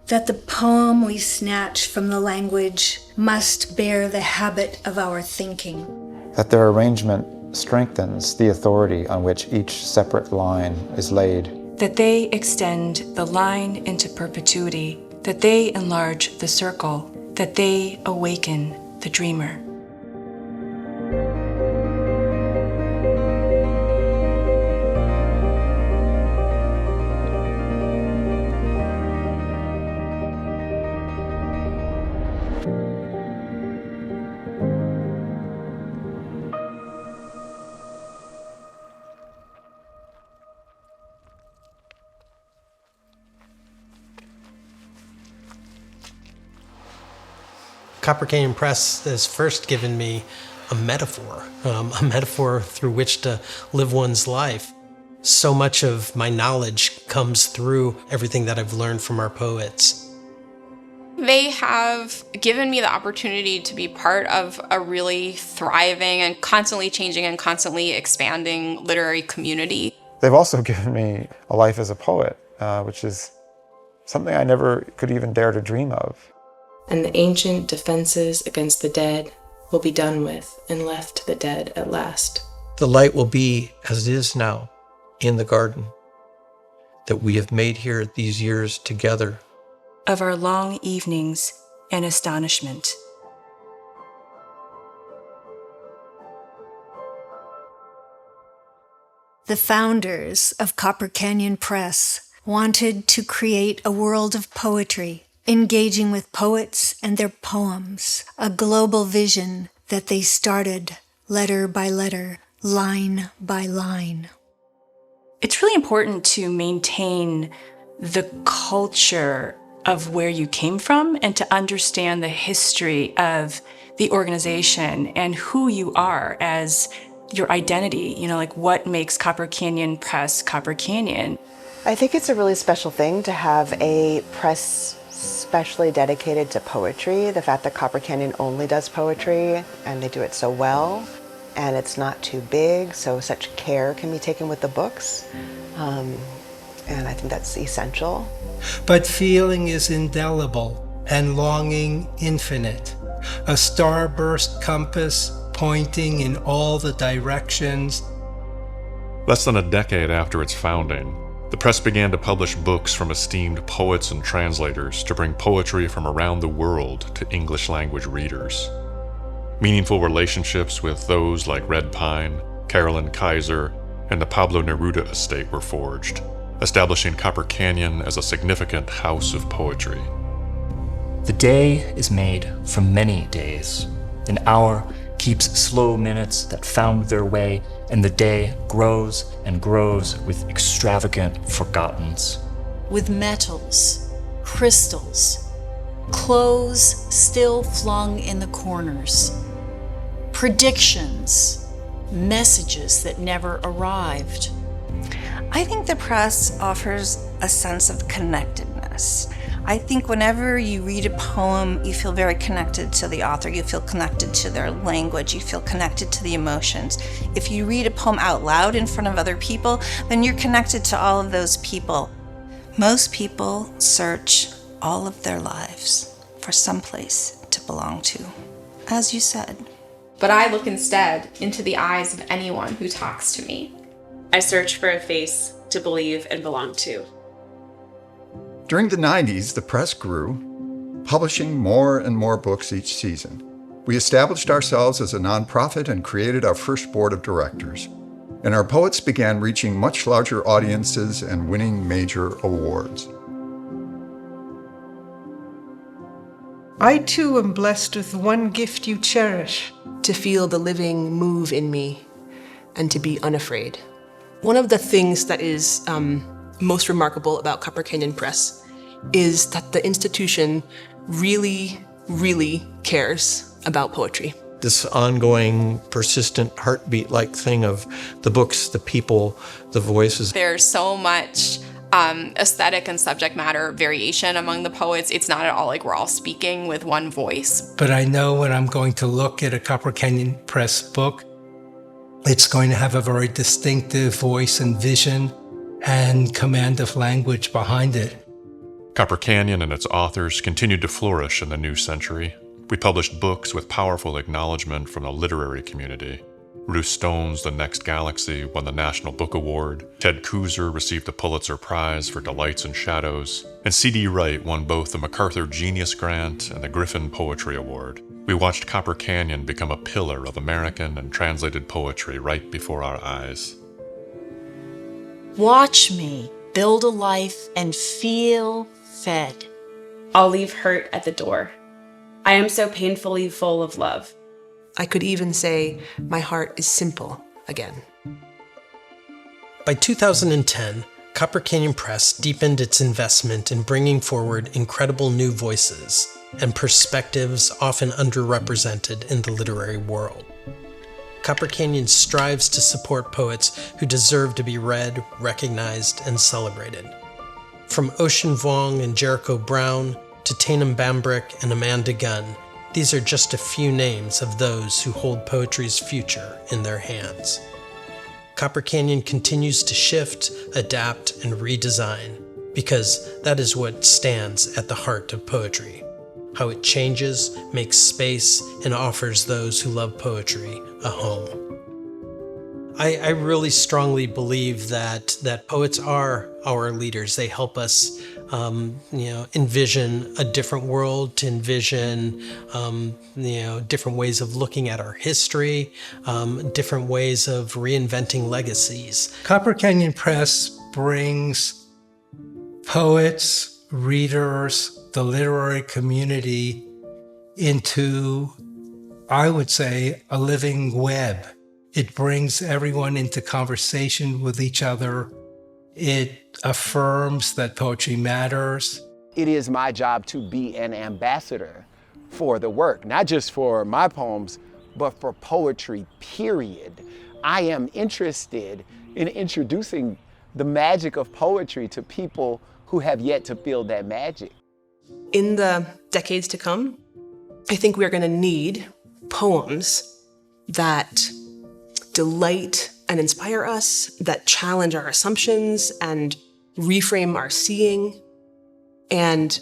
that the poem we snatch from the language must bear the habit of our thinking. That their arrangement strengthens the authority on which each separate line is laid. That they extend the line into perpetuity, that they enlarge the circle, that they awaken the dreamer. Copper Canyon Press has first given me a metaphor through which to live one's life. So much of my knowledge comes through everything that I've learned from our poets. They have given me the opportunity to be part of a really thriving and constantly changing and constantly expanding literary community. They've also given me a life as a poet, which is something I never could even dare to dream of. And the ancient defenses against the dead will be done with and left to the dead at last. The light will be as it is now in the garden that we have made here these years together. Of our long evenings and astonishment. The founders of Copper Canyon Press wanted to create a world of poetry, engaging with poets and their poems, a global vision that they started letter by letter, line by line. It's really important to maintain the culture of where you came from and to understand the history of the organization and who you are as your identity, like what makes Copper Canyon Press Copper Canyon. I think it's a really special thing to have a press specially dedicated to poetry. The fact that Copper Canyon only does poetry and they do it so well, and it's not too big, so such care can be taken with the books. And I think that's essential. But feeling is indelible and longing infinite. A starburst compass pointing in all the directions. Less than a decade after its founding, the press began to publish books from esteemed poets and translators to bring poetry from around the world to English language readers. Meaningful relationships with those like Red Pine, Carolyn Kaiser, and the Pablo Neruda estate were forged, establishing Copper Canyon as a significant house of poetry. The day is made from many days. An hour keeps slow minutes that found their way, and the day grows and grows with extravagant forgottens. With metals, crystals, clothes still flung in the corners, predictions, messages that never arrived. I think the press offers a sense of connectedness. I think whenever you read a poem, you feel very connected to the author, you feel connected to their language, you feel connected to the emotions. If you read a poem out loud in front of other people, then you're connected to all of those people. Most people search all of their lives for some place to belong to, as you said. But I look instead into the eyes of anyone who talks to me. I search for a face to believe and belong to. During the 90s, the press grew, publishing more and more books each season. We established ourselves as a nonprofit and created our first board of directors. And our poets began reaching much larger audiences and winning major awards. I too am blessed with one gift you cherish. To feel the living move in me and to be unafraid. One of the things that is most remarkable about Copper Canyon Press is that the institution really, really cares about poetry. This ongoing, persistent, heartbeat-like thing of the books, the people, the voices. There's so much aesthetic and subject matter variation among the poets. It's not at all like we're all speaking with one voice. But I know when I'm going to look at a Copper Canyon Press book, it's going to have a very distinctive voice and vision and command of language behind it. Copper Canyon and its authors continued to flourish in the new century. We published books with powerful acknowledgement from the literary community. Ruth Stone's The Next Galaxy won the National Book Award, Ted Kooser received the Pulitzer Prize for Delights in Shadows, and C.D. Wright won both the MacArthur Genius Grant and the Griffin Poetry Award. We watched Copper Canyon become a pillar of American and translated poetry right before our eyes. Watch me build a life and feel fed. I'll leave hurt at the door. I am so painfully full of love. I could even say my heart is simple again. By 2010, Copper Canyon Press deepened its investment in bringing forward incredible new voices and perspectives often underrepresented in the literary world. Copper Canyon strives to support poets who deserve to be read, recognized, and celebrated. From Ocean Vuong and Jericho Brown to Tainem Bambrick and Amanda Gunn, these are just a few names of those who hold poetry's future in their hands. Copper Canyon continues to shift, adapt, and redesign because that is what stands at the heart of poetry, how it changes, makes space, and offers those who love poetry a home. I really strongly believe that poets are our leaders. They help us envision a different world, to envision different ways of looking at our history, different ways of reinventing legacies. Copper Canyon Press brings poets, readers, the literary community into, I would say, a living web. It brings everyone into conversation with each other. It affirms that poetry matters. It is my job to be an ambassador for the work, not just for my poems, but for poetry, period. I am interested in introducing the magic of poetry to people who have yet to feel that magic. In the decades to come, I think we're going to need poems that delight and inspire us, that challenge our assumptions and reframe our seeing and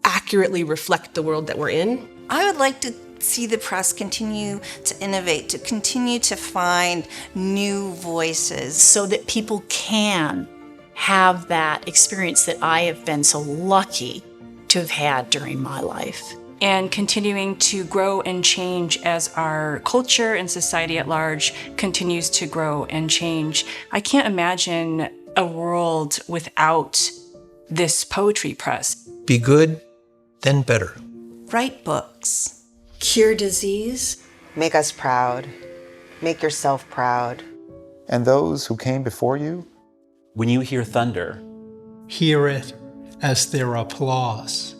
accurately reflect the world that we're in. I would like to see the press continue to innovate, to continue to find new voices. So that people can have that experience that I have been so lucky to have had during my life. And continuing to grow and change as our culture and society at large continues to grow and change. I can't imagine a world without this poetry press. Be good, then better. Write books. Cure disease. Make us proud. Make yourself proud. And those who came before you? When you hear thunder, hear it as their applause.